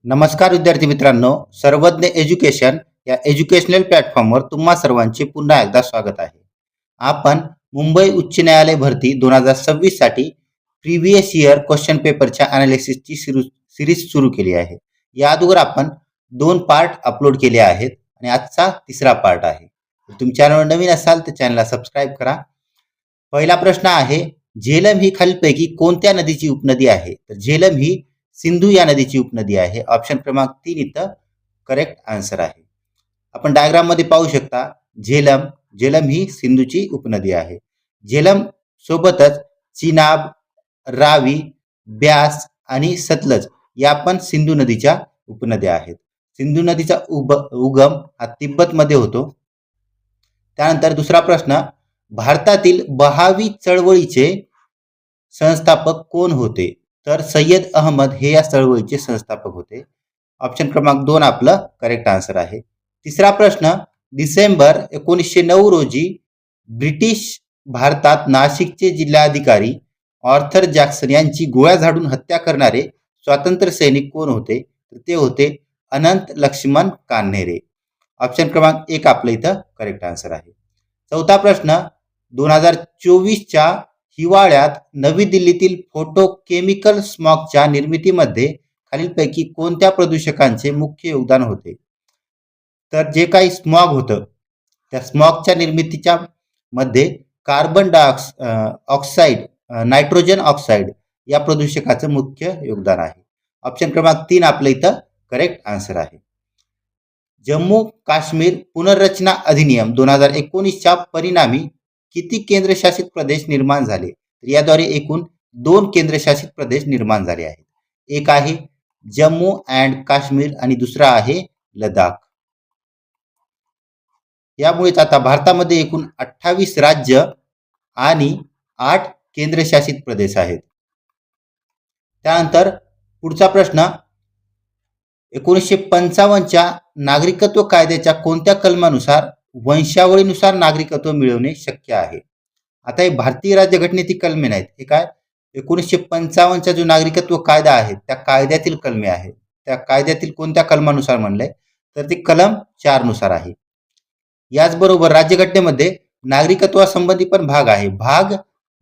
नमस्कार विद्यार्थी मित्रांनो, सर्वज्ञ एज्युकेशन या एज्युकेशनल प्लॅटफॉर्मवर तुम्हा सर्वांचे पुन्हा एकदा स्वागत आहे. आपण मुंबई उच्च न्यायालय भरती 2026 साठी प्रिव्हियस इयर क्वेश्चन पेपरच्या अनालिसिसची सिरीज सुरू केली आहे. या अगोदर आपण 2 पार्ट अपलोड केले आहेत आणि आजचा तिसरा पार्ट आहे. तुम्ही चॅनलवर नवीन असाल तर चॅनलला सबस्क्राईब करा. पहिला प्रश्न आहे, झेलम ही खालीलपैकी कोणत्या नदीची उपनदी आहे? तर झेलम ही सिंधू या नदीची उपनदी आहे. ऑप्शन क्रमांक 3 इथं करेक्ट आन्सर आहे. आपण डायग्राम मध्ये पाहू शकता, झेलम ही सिंधूची उपनदी आहे. झेलम सोबतच चिनाब, रावी, ब्यास आणि सतलज या पण सिंधू नदीच्या उपनद्या आहेत. सिंधू नदीचा उगम हा तिब्बत मध्ये होतो. त्यानंतर दुसरा प्रश्न, भारतातील बहावी चळवळीचे संस्थापक कोण होते? तर सय्यद अहमद हे या चळवळीचे संस्थापक होते. ऑप्शन क्रमांक 2 आपलं करेक्ट आन्सर आहे. तिसरा प्रश्न, डिसेंबर 1909 रोजी ब्रिटिश भारतात नाशिकचे जिल्हाधिकारी ऑर्थर जॅक्सन यांची गोळ्या झाडून हत्या करणारे स्वातंत्र्य सैनिक कोण होते? तर ते होते अनंत लक्ष्मण कान्हेरे. ऑप्शन क्रमांक 1 आपलं इथं करेक्ट आन्सर आहे. चौथा प्रश्न, 2024च्या हिवाळ्यात नवी दिल्लीतील फोटोकेमिकल स्मॉगच्या निर्मितीमध्ये खालीलपैकी कोणत्या प्रदूषकांचे मुख्य योगदान होते? तर जे काही स्मॉग होतं त्या स्मॉगच्या निर्मितीच्या मध्ये कार्बन डायऑक्साईड, नायट्रोजन ऑक्साईड या प्रदूषकाचं मुख्य योगदान आहे. ऑप्शन क्रमांक 3 आपलं इथं करेक्ट आन्सर आहे. जम्मू काश्मीर पुनर्रचना अधिनियम 2019च्या परिणामी किती केंद्रशासित प्रदेश निर्माण झाले? तर याद्वारे एकूण 2 केंद्रशासित प्रदेश निर्माण झाले आहेत. एक आहे जम्मू अँड काश्मीर आणि दुसरा आहे लडाख. यामुळेच आता भारतामध्ये एकूण 28 राज्य आणि 8 केंद्रशासित प्रदेश आहेत. त्यानंतर पुढचा प्रश्न, 1955च्या नागरिकत्व कायद्याच्या कोणत्या कलमानुसार वंशावळीनुसार नागरिकत्व मिळवणे शक्य आहे? आता हे भारतीय राज्यघटनेतील कलमे नाहीत. हे काय 1955चा जो नागरिकत्व कायदा आहे त्या कायद्यातील कलमे आहेत. त्या कायद्यातील कोणत्या कलमानुसार म्हणलंय? तर ते कलम 4 नुसार आहे. याचबरोबर राज्यघटनेमध्ये नागरिकत्वासंबंधी पण भाग आहे. भाग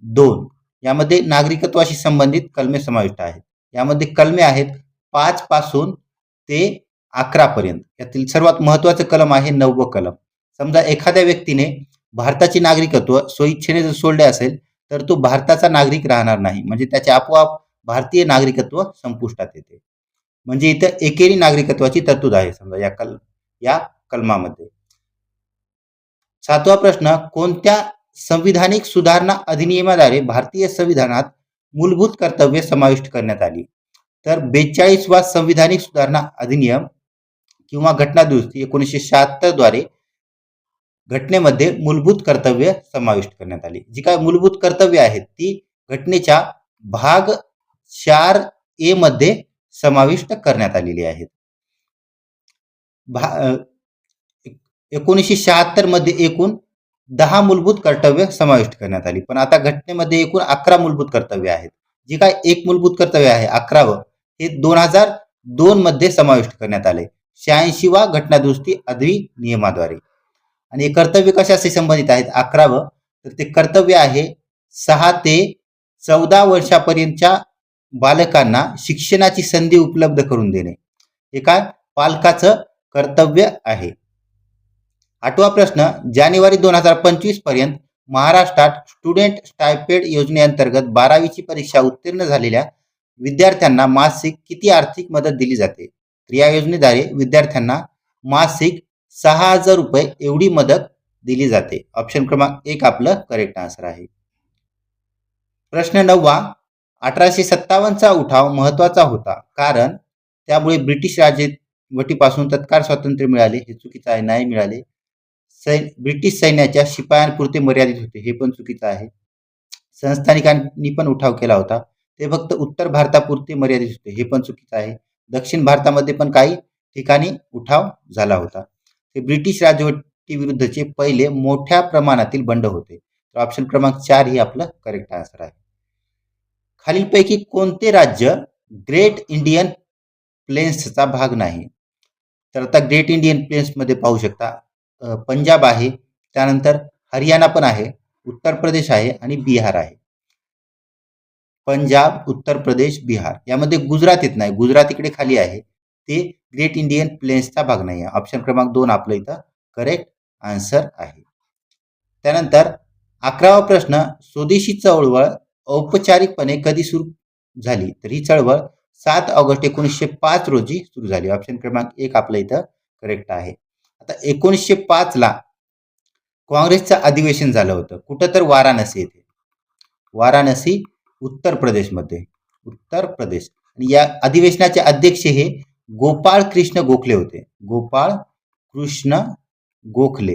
2 यामध्ये नागरिकत्वाशी संबंधित कलमे समाविष्ट आहेत. यामध्ये कलमे आहेत 5 पासून ते 11 पर्यंत. यातील सर्वात महत्वाचं कलम आहे 9वं कलम. समजा एखाद्या व्यक्तीने भारताचे नागरिकत्व स्वइच्छेने जर सोडले असेल तर तो भारताचा नागरिक राहणार नाही, म्हणजे त्याचे आपोआप भारतीय नागरिकत्व संपुष्टात येते. म्हणजे इथं एकेरी नागरिकत्वाची तरतूद आहे समजा या कलमामध्ये. 7वा प्रश्न, कोणत्या संविधानिक सुधारणा अधिनियमाद्वारे भारतीय संविधानात मूलभूत कर्तव्ये समाविष्ट करण्यात आली? तर 42वा संविधानिक सुधारणा अधिनियम किंवा घटना दुरुस्ती 1976 द्वारे घटनेमध्ये मूलभूत कर्तव्य समाविष्ट करण्यात आली. जी काय मूलभूत कर्तव्य आहेत ती घटनेच्या भाग 4A मध्ये समाविष्ट करण्यात आलेली आहेत. 1976 मध्ये एकूण 10 मूलभूत कर्तव्य समाविष्ट करण्यात आली, पण आता घटनेमध्ये एकूण 11 मूलभूत कर्तव्य आहेत. जी काय एक मूलभूत कर्तव्य आहे 11वं हे 2002 मध्ये समाविष्ट करण्यात आले 86वा घटना दुरुस्ती अधिनियमाद्वारे. आणि हे कर्तव्य कशाशी संबंधित आहेत? 11वं तर ते कर्तव्य आहे 6 ते 14 वर्षापर्यंतच्या बालकांना शिक्षणाची संधी उपलब्ध करून देणे. हे काय पालकाचं कर्तव्य आहे. 8वा प्रश्न, जानेवारी 2025 पर्यंत महाराष्ट्रात स्टुडंट स्टायपेंड योजनेअंतर्गत 12वीची परीक्षा उत्तीर्ण झालेल्या विद्यार्थ्यांना मासिक किती आर्थिक मदत दिली जाते? तर या योजनेद्वारे विद्यार्थ्यांना मासिक 6,000 रुपये एवढी मदत दिली जाते. ऑप्शन क्रमांक 1 आपलं करेक्ट आन्सर आहे. प्रश्न 9वा, 1857चा उठाव महत्वाचा होता कारण त्यामुळे ब्रिटिश राजवटीपासून तत्काळ स्वातंत्र्य मिळाले. हे चुकीचं आहे, नाही मिळाले. ब्रिटिश सैन्याच्या शिपायांपुरते मर्यादित होते, हे पण चुकीचं आहे. संस्थानिकांनी पण उठाव केला होता, ते फक्त उत्तर भारतापुरते मर्यादित होते, हे पण चुकीचं आहे. दक्षिण भारतामध्ये पण काही ठिकाणी उठाव झाला होता. ते ब्रिटिश राजवटी विरुद्धचे पहिले मोठ्या प्रमाणातील बंड होते. तर ऑप्शन क्रमांक 4 ही आपलं करेक्ट आन्सर आहे. खालीलपैकी कोणते राज्य ग्रेट इंडियन प्लेन्सचा भाग नाही. तर आता ग्रेट इंडियन प्लेन्समध्ये पाहू शकता पंजाब आहे, त्यानंतर हरियाणा पण आहे, उत्तर प्रदेश आहे आणि बिहार आहे. पंजाब, उत्तर प्रदेश, बिहार यामध्ये गुजरात येत नाही. गुजरात इकडे खाली आहे. ते ग्रेट इंडियन प्लेन्सचा भाग नाही आहे. ऑप्शन क्रमांक 2 आपलं इथं करेक्ट आन्सर आहे. त्यानंतर 11वा प्रश्न, स्वदेशी चळवळ औपचारिकपणे कधी सुरू झाली? तर ही चळवळ 7 ऑगस्ट 1905 रोजी सुरू झाली. ऑप्शन क्रमांक 1 आपलं इथं करेक्ट आहे. आता 1905 ला काँग्रेसचं अधिवेशन झालं होतं. कुठं तर वाराणसी येथे. वाराणसी उत्तर प्रदेशमध्ये. उत्तर प्रदेश. आणि या अधिवेशनाचे अध्यक्ष हे गोपाळ कृष्ण गोखले होते. गोपाळ कृष्ण गोखले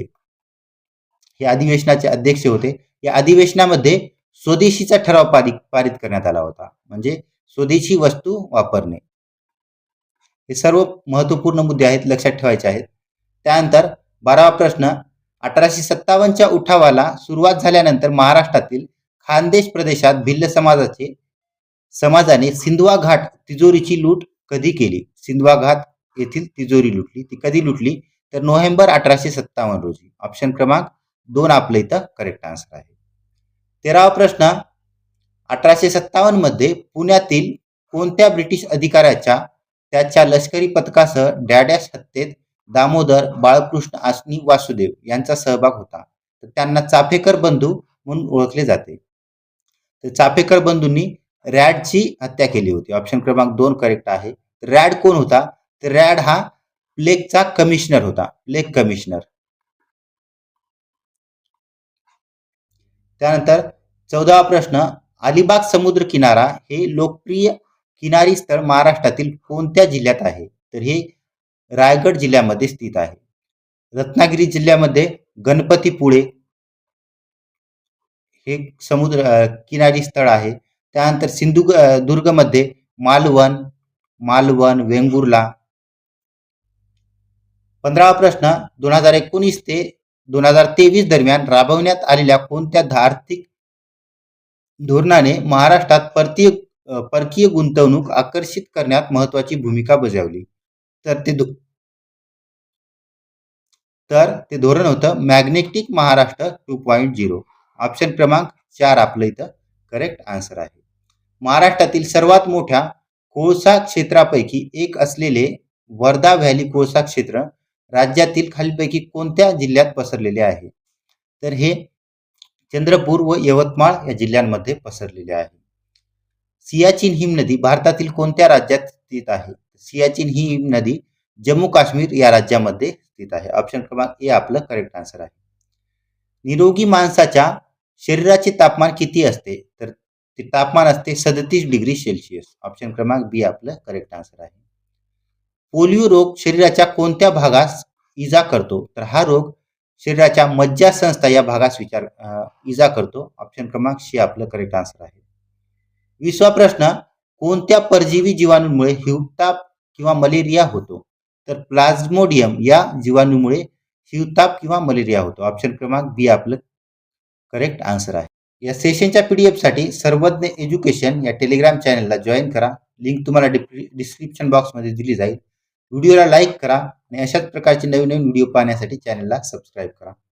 हे अधिवेशनाचे अध्यक्ष होते. या अधिवेशनामध्ये स्वदेशीचा ठराव पारित करण्यात आला होता. म्हणजे स्वदेशी वस्तू वापरणे. हे सर्व महत्वपूर्ण मुद्दे आहेत, लक्षात ठेवायचे आहेत. त्यानंतर 12वा प्रश्न, 1857च्या उठावाला सुरुवात झाल्यानंतर महाराष्ट्रातील खानदेश प्रदेशात भिल्ल समाजाने सिंधवा घाट तिजोरीची लूट कधी केली? सिंधवा घाट येथील तिजोरी लुटली. ती कधी लुटली? तर नोव्हेंबर 1857 रोजी. ऑप्शन क्रमांक 2 आपलं इथं करेक्ट आन्सर आहे. 13वा प्रश्न, 1857 मध्ये पुण्यातील कोणत्या ब्रिटिश अधिकाऱ्याच्या त्याच्या लष्करी पथकासह डॅडॅश हत्येत दामोदर, बाळकृष्ण आणि वासुदेव यांचा सहभाग होता? तर त्यांना चाफेकर बंधू म्हणून ओळखले जाते. तर चाफेकर बंधूंनी रॅडची हत्या केली होती. ऑप्शन क्रमांक 2 करेक्ट आहे. रॅड कोण होता? तर रॅड हा प्लेगचा कमिशनर होता. Plague commissioner. त्यानंतर 14वा प्रश्न, अलिबाग समुद्र किनारा हे लोकप्रिय किनारी स्थळ महाराष्ट्रातील कोणत्या जिल्ह्यात आहे? तर हे रायगड जिल्ह्यामध्ये स्थित आहे. रत्नागिरी जिल्ह्यामध्ये गणपतीपुळे हे समुद्र किनारी स्थळ आहे. त्यानंतर सिंधुदुर्गमध्ये मालवण, वेंगुर्ला. 15वा प्रश्न, 2019 ते 2023 दरम्यान राबवण्यात आलेल्या कोणत्या आर्थिक धोरणाने महाराष्ट्रात परकीय गुंतवणूक आकर्षित करण्यात महत्वाची भूमिका बजावली? तर ते धोरण होतं मॅग्नेटिक महाराष्ट्र 2.0. ऑप्शन क्रमांक 4 आपलं इथं करेक्ट आन्सर आहे. महाराष्ट्रातील सर्वात मोठ्या कोळसा क्षेत्रापैकी एक असलेले वर्धा व्हॅली कोळसा क्षेत्र राज्यातील खालीलपैकी कोणत्या जिल्ह्यात पसरलेले आहे? तर हे चंद्रपूर व यवतमाळ या जिल्ह्यांमध्ये पसरलेले आहे. सियाचीन हिमनदी भारतातील कोणत्या राज्यात स्थित आहे? सियाचीन ही हिमनदी जम्मू काश्मीर या राज्यामध्ये स्थित आहे. ऑप्शन क्रमांक ए आपलं करेक्ट आन्सर आहे. निरोगी माणसाच्या शरीराचे तापमान किती असते? तर ते तापमान असते 37 डिग्री सेल्सिअस. ऑप्शन क्रमांक बी आपलं करेक्ट आन्सर आहे. पोलिओ रोग शरीराच्या कोणत्या भागास इजा करतो? तर हा रोग शरीराच्या मज्जासंस्था या भागास इजा करतो. ऑप्शन क्रमांक सी आपलं करेक्ट आन्सर आहे. 20वा प्रश्न, कोणत्या परजीवी जीवाणूमुळे हिवताप किंवा मलेरिया होतो? तर प्लाझ्मोडियम या जीवाणूमुळे हिवताप किंवा मलेरिया होतो. ऑप्शन क्रमांक बी आपलं करेक्ट आन्सर आहे. या सेशनच्या PDF साठी सर्वज्ञ एज्युकेशन या टेलिग्राम चॅनलला जॉईन करा. लिंक तुम्हाला डिस्क्रिप्शन बॉक्समध्ये दिली जाईल. व्हिडिओला लाईक करा आणि अशाच प्रकारचे नवीन व्हिडिओ पाहण्यासाठी चॅनलला सबस्क्राईब करा.